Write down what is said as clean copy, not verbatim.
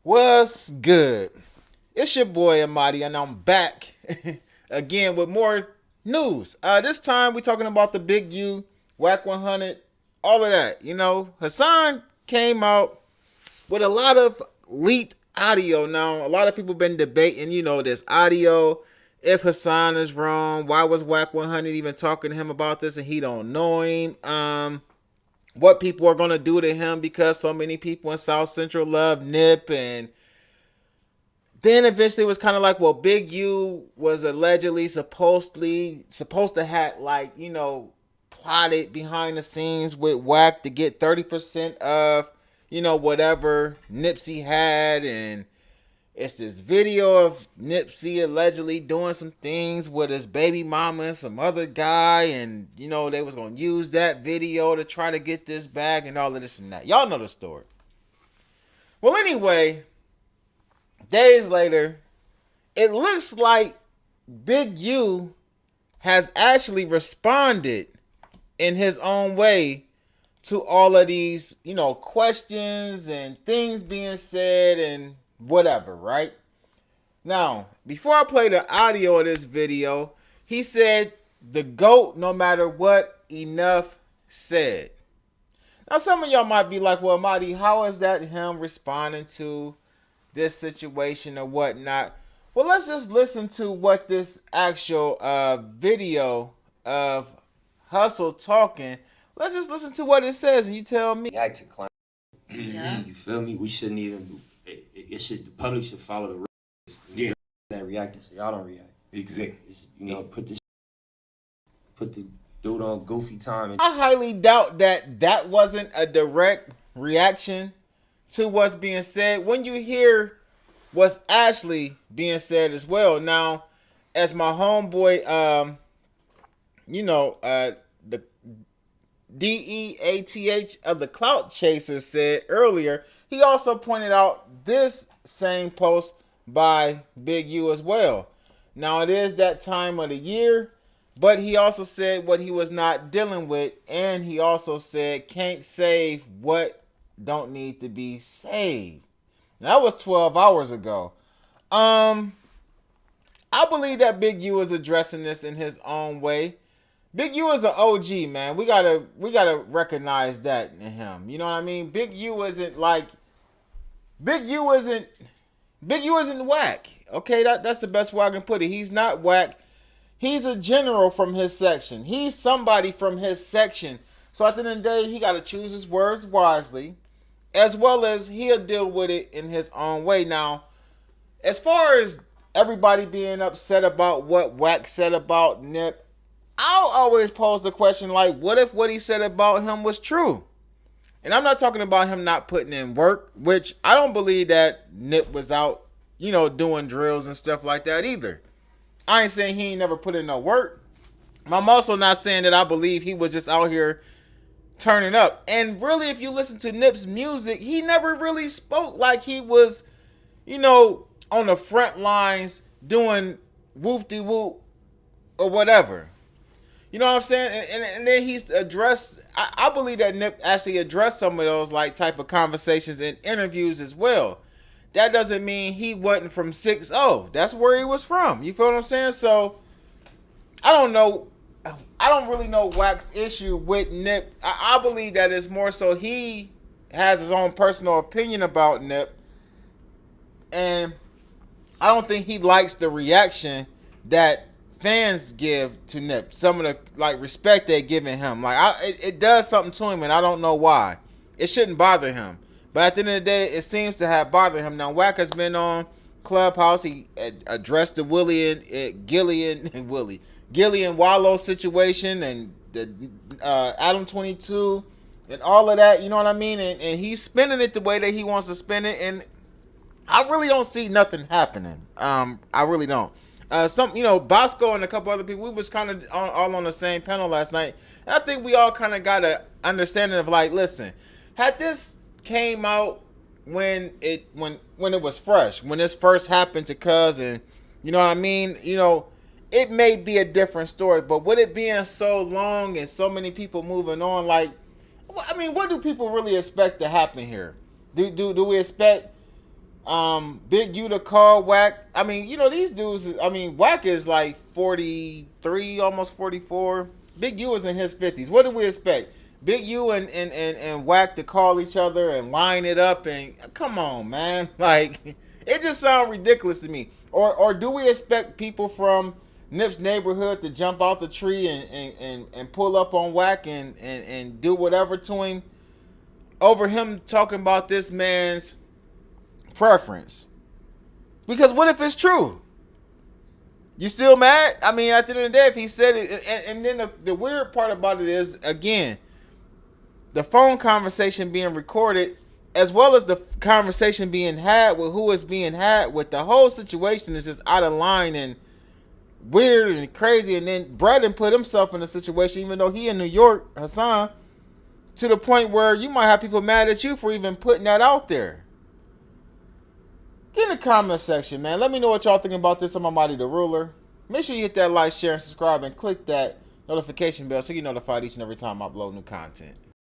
What's good? It's your boy Amadi, and I'm back again with more news. This time we're talking about the Big U, Wack 100, all of that. Hasan came out with a lot of leaked audio. Now, a lot of people been debating, this audio. If Hasan is wrong, why was Wack 100 even talking to him about this, and he don't know him? What people are gonna do to him because so many people in South Central love Nip, and then eventually it was kind of like, well, Big U was allegedly supposed to have plotted behind the scenes with Wack to get 30% of whatever Nipsey had, and it's this video of Nipsey allegedly doing some things with his baby mama and some other guy, and they was gonna use that video to try to get this bag and all of this and that. Y'all know the story. Well, anyway, days later, it looks like Big U has actually responded in his own way to all of these, questions and things being said and whatever, right? Now, before I play the audio of this video, he said, the GOAT, no matter what, enough said. Now, some of y'all might be like, well, Marty, how is that him responding to this situation or whatnot? Well, let's just listen to what this actual video of Hustle talking. Let's just listen to what it says, and you tell me. React to clown. Yeah. You feel me? We shouldn't even. It should. The public should follow the rules. Yeah. That reacting, so y'all don't react. Exactly. Put the dude on goofy time. I highly doubt that wasn't a direct reaction to what's being said. When you hear what's actually being said as well. Now, as my homeboy, the DEATH of the Clout Chaser said earlier, he also pointed out this same post by Big U as well. Now, it is that time of the year, but he also said what he was not dealing with, and he also said can't save what don't need to be saved. Now, that was 12 hours ago. I believe that Big U is addressing this in his own way. Big U is an OG, man. We gotta recognize that in him. You know what I mean? Big U isn't whack. Okay, that's the best way I can put it. He's not whack. He's a general from his section. He's somebody from his section. So at the end of the day, he gotta choose his words wisely, as well as he'll deal with it in his own way. Now, as far as everybody being upset about what Wack said about Nip, I'll always pose the question like, what if what he said about him was true? And I'm not talking about him not putting in work, which I don't believe that Nip was out, doing drills and stuff like that either. I ain't saying he ain't never put in no work. I'm also not saying that I believe he was just out here turning up. And really, if you listen to Nip's music, he never really spoke like he was, on the front lines doing whoop-de-whoop or whatever. You know what I'm saying? And then he's addressed, I believe that Nip actually addressed some of those type of conversations in interviews as well. That doesn't mean he wasn't from 6-0. That's where he was from. You feel what I'm saying? So, I don't know. I don't really know Wack's issue with Nip. I believe that it's more so he has his own personal opinion about Nip. And I don't think he likes the reaction that fans give to Nip. Some of the respect they're giving him. It does something to him, and I don't know why. It shouldn't bother him. But at the end of the day, it seems to have bothered him. Now, Wack has been on Clubhouse. He addressed the Gillian Wallow situation and the Adam 22 and all of that. You know what I mean? And he's spinning it the way that he wants to spin it. And I really don't see nothing happening. I really don't. Bosco and a couple other people, we was kind of all on the same panel last night. And I think we all kind of got an understanding of listen, had this came out when it was fresh, when this first happened to Cousin, you know what I mean? It may be a different story, but with it being so long and so many people moving on, what do people really expect to happen here? Do we expect Big U to call Wack. I mean, these dudes. I mean, Wack is like 43, almost 44. Big U is in his 50s. What do we expect? Big U and Wack to call each other and line it up and come on, man. Like it just sounds ridiculous to me. Or do we expect people from Nip's neighborhood to jump out the tree and pull up on Wack and do whatever to him over him talking about this man's preference? Because what if it's true? You still mad? I mean, at the end of the day, if he said it, and then the weird part about it is, again, the phone conversation being recorded, as well as the conversation being had with who is being had with, the whole situation is just out of line and weird and crazy. And then Braden put himself in a situation, even though he in New York, Hasan, to the point where you might have people mad at you for even putting that out there. Get in the comment section, man. Let me know what y'all think about this. I'm Almighty the Ruler. Make sure you hit that like, share, and subscribe, and click that notification bell so you're notified each and every time I upload new content.